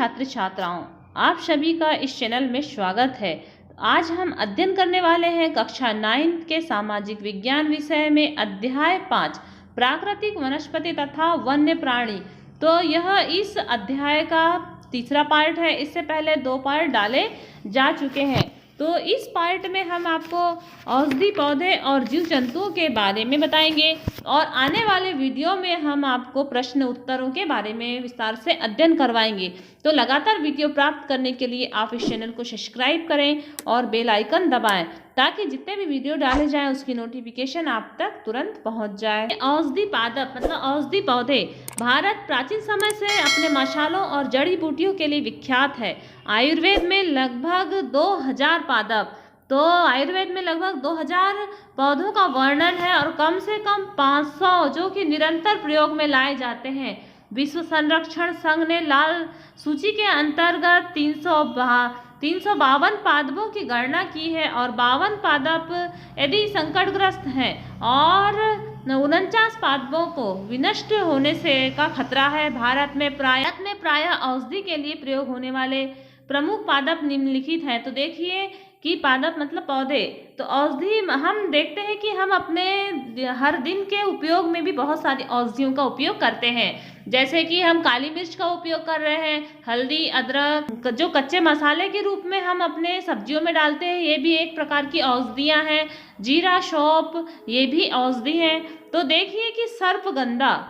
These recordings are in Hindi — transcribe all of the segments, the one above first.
छात्र छात्राओं, आप सभी का इस चैनल में स्वागत है। आज हम अध्ययन करने वाले हैं कक्षा 9 के सामाजिक विज्ञान विषय में अध्याय 5 प्राकृतिक वनस्पति तथा वन्य प्राणी। तो यह इस अध्याय का तीसरा पार्ट है। इससे पहले 2 पार्ट डाले जा चुके हैं। तो इस पार्ट में हम आपको औषधि पौधे और जीव जंतुओं के बारे में बताएंगे और आने वाले वीडियो में हम आपको प्रश्न उत्तरों के बारे में विस्तार से अध्ययन करवाएंगे। तो लगातार वीडियो प्राप्त करने के लिए आप इस चैनल को सब्सक्राइब करें और बेल आइकन दबाएं ताकि जितने भी वीडियो डाले जाएं उसकी नोटिफिकेशन आप तक तुरंत पहुंच जाए। औषधि पादप मतलब औषधि पौधे। भारत प्राचीन समय से अपने मसालों और जड़ी बूटियों के लिए विख्यात है। आयुर्वेद में लगभग 2000 पादप आयुर्वेद में लगभग 2000 पौधों का वर्णन है और कम से कम 500 जो कि निरंतर प्रयोग में लाए जाते हैं। विश्व संरक्षण संघ ने लाल सूची के अंतर्गत 352 पादपों की गणना की है और 52 पादप यदि संकटग्रस्त हैं और 49 पादपों को विनष्ट होने से का खतरा है। भारत में प्रायः औषधि के लिए प्रयोग होने वाले प्रमुख पादप निम्नलिखित हैं। तो देखिए कि पादप मतलब पौधे। तो औषधि हम देखते हैं कि हम अपने हर दिन के उपयोग में भी बहुत सारी औषधियों का उपयोग करते हैं। जैसे कि हम काली मिर्च का उपयोग कर रहे हैं, हल्दी, अदरक जो कच्चे मसाले के रूप में हम अपने सब्जियों में डालते हैं, ये भी एक प्रकार की औषधियाँ हैं। जीरा, सौंफ ये भी औषधि हैं। तो देखिए कि सर्पगंधा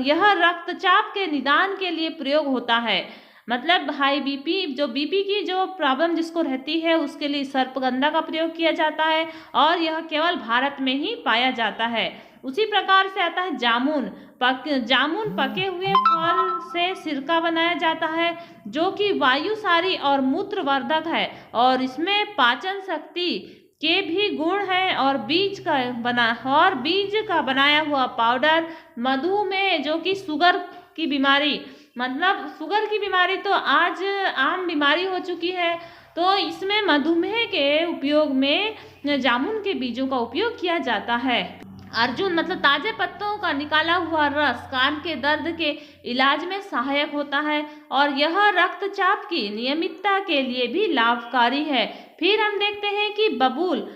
यह रक्तचाप के निदान के लिए प्रयोग होता है। मतलब हाई बीपी की जो प्रॉब्लम जिसको रहती है उसके लिए सर्पगंधा का प्रयोग किया जाता है और यह केवल भारत में ही पाया जाता है। उसी प्रकार से आता है जामुन पके हुए फल से सिरका बनाया जाता है जो कि वायुसारी और मूत्रवर्धक है और इसमें पाचन शक्ति के भी गुण हैं और बीज का बनाया हुआ पाउडर। मधुमेह जो कि शुगर की बीमारी तो आज आम बीमारी हो चुकी है। तो इसमें मधुमेह के उपयोग में जामुन के बीजों का उपयोग किया जाता है। अर्जुन मतलब ताजे पत्तों का निकाला हुआ रस कान के दर्द के इलाज में सहायक होता है और यह रक्तचाप की नियमितता के लिए भी लाभकारी है। फिर हम देखते हैं कि बबूल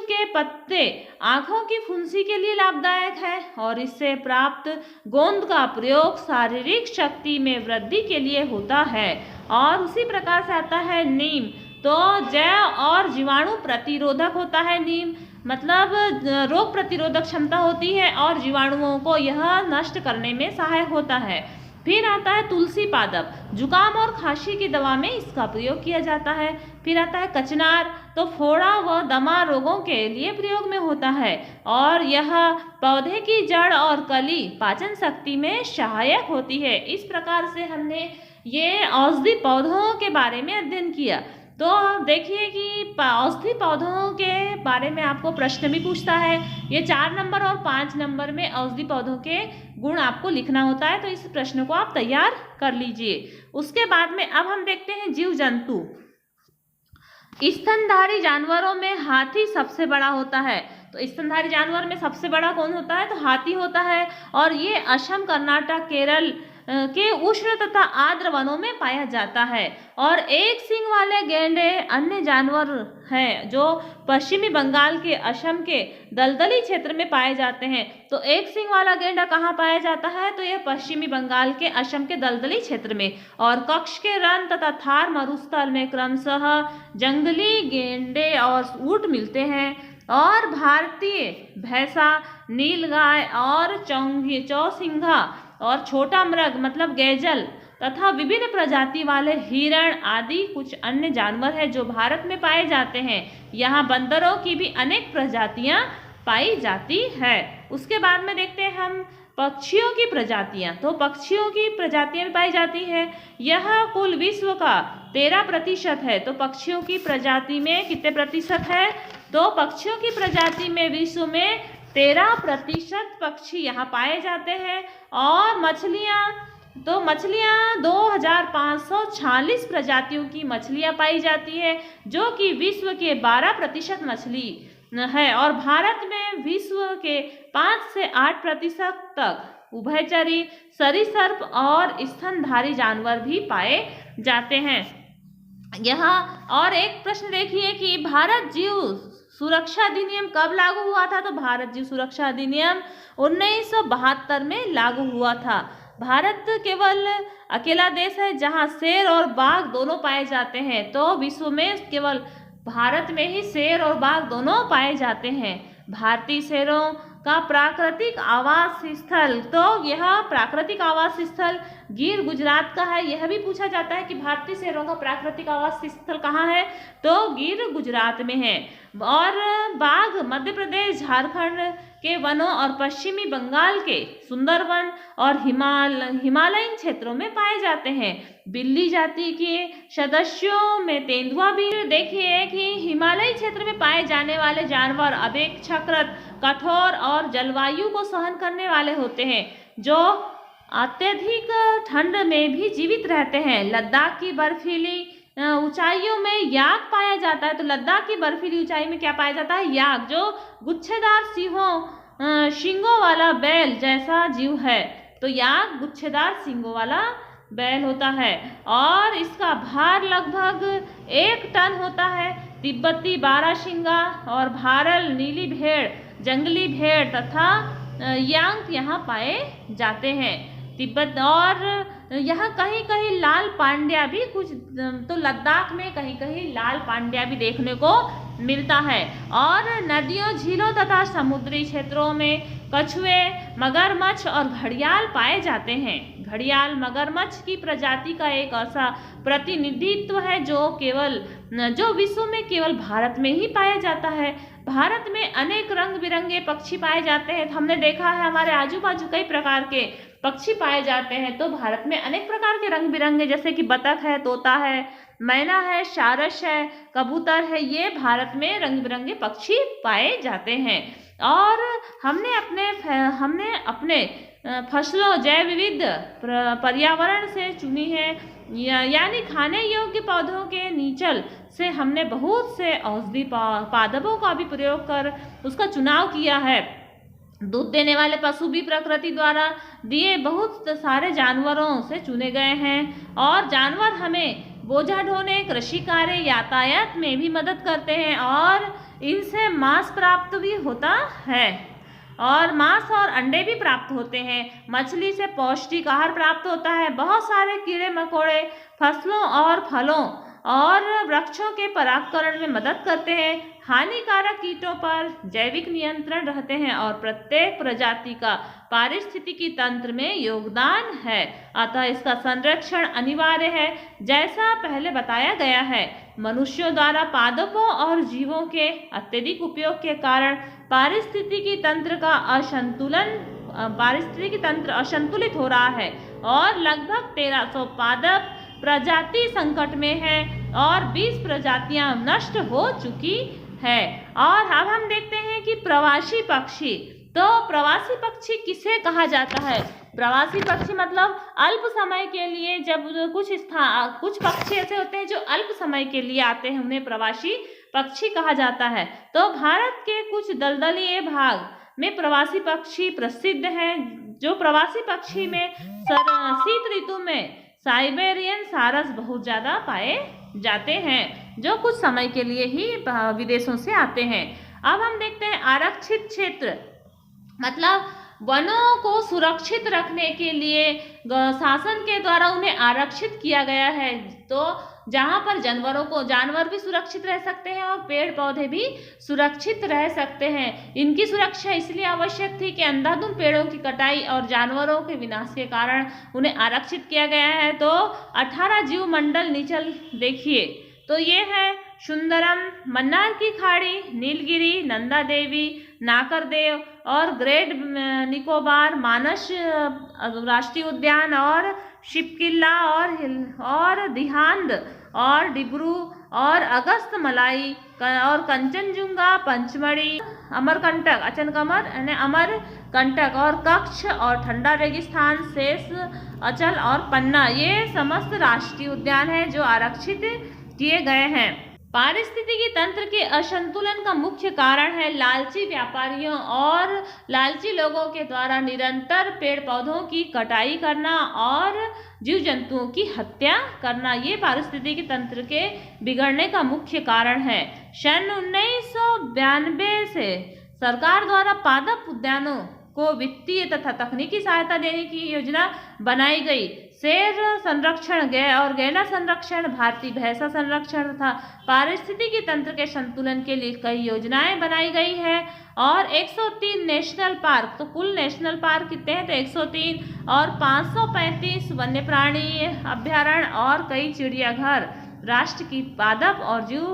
के पत्ते आँखों की फुंसी के लिए लाभदायक है और इससे प्राप्त गोंद का प्रयोग शारीरिक शक्ति में वृद्धि के लिए होता है। और उसी प्रकार से आता है नीम। तो जैव और जीवाणु प्रतिरोधक होता है नीम, मतलब रोग प्रतिरोधक क्षमता होती है और जीवाणुओं को यह नष्ट करने में सहायक होता है। फिर आता है तुलसी पादप, जुकाम और खांसी की दवा में इसका प्रयोग किया जाता है। फिर आता है कचनार, तो फोड़ा व दमा रोगों के लिए प्रयोग में होता है और यह पौधे की जड़ और कली पाचन शक्ति में सहायक होती है। इस प्रकार से हमने ये औषधि पौधों के बारे में अध्ययन किया। तो देखिए कि औषधि पौधों के बारे में आपको प्रश्न भी पूछता है। ये 4 नंबर और 5 नंबर में औषधि पौधों के गुण आपको लिखना होता है। तो इस प्रश्न को आप तैयार कर लीजिए। उसके बाद में अब हम देखते हैं जीव जंतु। स्तनधारी जानवरों में हाथी सबसे बड़ा होता है। तो स्तनधारी जानवर में सबसे बड़ा कौन होता है? तो हाथी होता है और ये असम, कर्नाटक, केरल के उष्ण तथा आर्द्र वनों में पाया जाता है। और एक सींग वाले गैंडे अन्य जानवर हैं जो पश्चिमी बंगाल के असम के दलदली क्षेत्र में पाए जाते हैं। तो एक सींग वाला गैंडा कहाँ पाया जाता है? तो यह पश्चिमी बंगाल के असम के दलदली क्षेत्र में। और कच्छ के रण तथा थार मरुस्थल में क्रमशः जंगली गैंडे और ऊंट मिलते हैं। और भारतीय भैंसा, नीलगाय और चौसिंघा और छोटा मृग मतलब गैजल तथा विभिन्न प्रजाति वाले हिरण आदि कुछ अन्य जानवर हैं जो भारत में पाए जाते हैं। यहाँ बंदरों की भी अनेक प्रजातियाँ पाई जाती है। उसके बाद में देखते हैं हम पक्षियों की प्रजातियाँ। तो पक्षियों की प्रजातियाँ भी पाई जाती हैं। यह कुल विश्व का 13% है। तो पक्षियों की प्रजाति में कितने प्रतिशत है? तो पक्षियों की प्रजाति में विश्व में 13% पक्षी यहाँ पाए जाते हैं। और मछलियाँ 2546 प्रजातियों की मछलियाँ पाई जाती है जो कि विश्व के 12% मछली है। और भारत में विश्व के 5 से 8% तक उभयचरी, सरीसृप और स्तनधारी जानवर भी पाए जाते हैं। यहाँ और एक प्रश्न देखिए कि भारत जीव सुरक्षा अधिनियम कब लागू हुआ था? तो भारत जीव सुरक्षा अधिनियम 1972 में लागू हुआ था। भारत केवल अकेला देश है जहाँ शेर और बाघ दोनों पाए जाते हैं, तो विश्व में केवल भारत में ही शेर और बाघ दोनों पाए जाते हैं। भारतीय शेरों का प्राकृतिक आवास स्थल, तो यह प्राकृतिक आवास स्थल गिर गुजरात का है। यह भी पूछा जाता है कि भारतीय शेरों का प्राकृतिक आवास स्थल कहाँ है? तो गिर गुजरात में है। और बाघ मध्य प्रदेश, झारखंड के वनों और पश्चिमी बंगाल के सुंदरवन और हिमालयन क्षेत्रों में पाए जाते हैं। बिल्ली जाति के सदस्यों में तेंदुआ भी। देखिए कि हिमालयी क्षेत्र में पाए जाने वाले जानवर अपेक्षाकृत कठोर और जलवायु को सहन करने वाले होते हैं, जो अत्यधिक ठंड में भी जीवित रहते हैं। लद्दाख की बर्फीली ऊंचाइयों में याक पाया जाता है। तो लद्दाख की बर्फीली ऊंचाई में क्या पाया जाता है? याक, जो गुच्छेदार सींगों वाला बैल जैसा जीव है। तो याक गुच्छेदार सींगों वाला बैल होता है और इसका भार लगभग 1 टन होता है। तिब्बती बारहसिंगा और भारल, नीली भेड़, जंगली भेड़ तथा यांक यहाँ पाए जाते हैं। तिब्बत और यहाँ कहीं कहीं लाल पांड्या भी कुछ, तो लद्दाख में कहीं कहीं लाल पांड्या भी देखने को मिलता है। और नदियों, झीलों तथा समुद्री क्षेत्रों में कछुए, मगरमच्छ और घड़ियाल पाए जाते हैं। घड़ियाल मगरमच्छ की प्रजाति का एक ऐसा प्रतिनिधित्व है जो विश्व में केवल भारत में ही पाया जाता है। भारत में अनेक रंग बिरंगे पक्षी पाए जाते हैं। हमने देखा है हमारे आजू बाजू कई प्रकार के पक्षी पाए जाते हैं। तो भारत में अनेक प्रकार के रंग बिरंगे, जैसे कि बतख है, तोता है, मैना है, सारस है, कबूतर है, ये भारत में रंग बिरंगे पक्षी पाए जाते हैं। और हमने अपने फसलों जैव विविध पर्यावरण से चुनी है, यानी खाने योग्य पौधों के नीचल से हमने बहुत से औषधि पादपों का भी प्रयोग कर उसका चुनाव किया है। दूध देने वाले पशु भी प्रकृति द्वारा दिए बहुत सारे जानवरों से चुने गए हैं। और जानवर हमें बोझा ढोने, कृषि कार्य, यातायात में भी मदद करते हैं और इनसे मांस प्राप्त भी होता है और मांस और अंडे भी प्राप्त होते हैं। मछली से पौष्टिक आहार प्राप्त होता है। बहुत सारे कीड़े मकोड़े फसलों और फलों और वृक्षों के परागकरण में मदद करते हैं। हानिकारक कीटों पर जैविक नियंत्रण रहते हैं और प्रत्येक प्रजाति का पारिस्थितिकी तंत्र में योगदान है, अतः इसका संरक्षण अनिवार्य है। जैसा पहले बताया गया है, मनुष्यों द्वारा पादपों और जीवों के अत्यधिक उपयोग के कारण पारिस्थितिकी तंत्र असंतुलित हो रहा है और लगभग 1300 पादप प्रजाति संकट में है और 20 प्रजातियां नष्ट हो चुकी है। और अब हम देखते हैं कि प्रवासी पक्षी। तो प्रवासी पक्षी किसे कहा जाता है? प्रवासी पक्षी मतलब अल्प समय के लिए, जब कुछ पक्षी ऐसे होते हैं जो अल्प समय के लिए आते हैं, उन्हें प्रवासी पक्षी कहा जाता है। तो भारत के कुछ दलदलीय भाग में प्रवासी पक्षी प्रसिद्ध हैं। जो प्रवासी पक्षी में शीत ऋतु में साइबेरियन सारस बहुत ज़्यादा पाए जाते हैं, जो कुछ समय के लिए ही विदेशों से आते हैं। अब हम देखते हैं आरक्षित क्षेत्र, मतलब वनों को सुरक्षित रखने के लिए शासन के द्वारा उन्हें आरक्षित किया गया है। तो जहाँ पर जानवर भी सुरक्षित रह सकते हैं और पेड़ पौधे भी सुरक्षित रह सकते हैं। इनकी सुरक्षा इसलिए आवश्यक थी कि अंधाधुंध पेड़ों की कटाई और जानवरों के विनाश के कारण उन्हें आरक्षित किया गया है। तो 18 जीव मंडल नीचल देखिए, तो ये है सुंदरम, मन्नार की खाड़ी, नीलगिरी, नंदा देवी, नाकरदेव और ग्रेट निकोबार, मानस राष्ट्रीय उद्यान और शिपकिल्ला और दिहांद और डिब्रू और अगस्त मलाई और कंचनजुंगा, पंचमढ़ी, अमरकंटक, अमरकंटक और कच्छ और ठंडा रेगिस्तान, शेष, अचल और पन्ना, ये समस्त राष्ट्रीय उद्यान हैं जो आरक्षित किए गए हैं। पारिस्थितिकी तंत्र के असंतुलन का मुख्य कारण है लालची व्यापारियों और लालची लोगों के द्वारा निरंतर पेड़ पौधों की कटाई करना और जीव जंतुओं की हत्या करना। ये पारिस्थितिकी तंत्र के बिगड़ने का मुख्य कारण है। सन 1992 से सरकार द्वारा पादप उद्यानों को वित्तीय तथा तकनीकी सहायता देने की योजना बनाई गई। शेर संरक्षण और गैंडा संरक्षण, भारतीय भैंसा संरक्षण तथा पारिस्थितिकी तंत्र के संतुलन के लिए कई योजनाएं बनाई गई है। और 103 नेशनल पार्क, तो कुल नेशनल पार्क कितने हैं, तो 103, और 535 वन्य प्राणी अभ्यारण्य और कई चिड़ियाघर राष्ट्र की पादप और जीव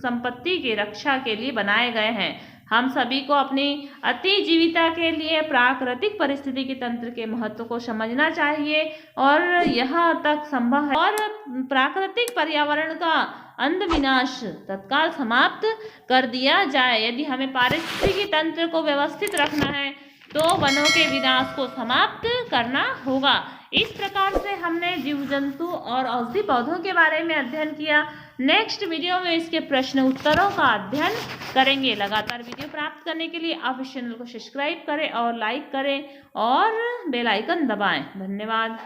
संपत्ति की रक्षा के लिए बनाए गए हैं। हम सभी को अपनी अतिजीविता के लिए प्राकृतिक पारिस्थितिकी तंत्र के महत्व को समझना चाहिए और यहाँ तक संभव है और प्राकृतिक पर्यावरण का अंध विनाश तत्काल समाप्त कर दिया जाए। यदि हमें पारिस्थितिकी तंत्र को व्यवस्थित रखना है तो वनों के विनाश को समाप्त करना होगा। इस प्रकार से हमने जीव जंतु और औषधि पौधों के बारे में अध्ययन किया। नेक्स्ट वीडियो में इसके प्रश्न उत्तरों का अध्ययन करेंगे। लगातार वीडियो प्राप्त करने के लिए आप इस चैनल को सब्सक्राइब करें और लाइक करें और बेल आइकन दबाएं। धन्यवाद।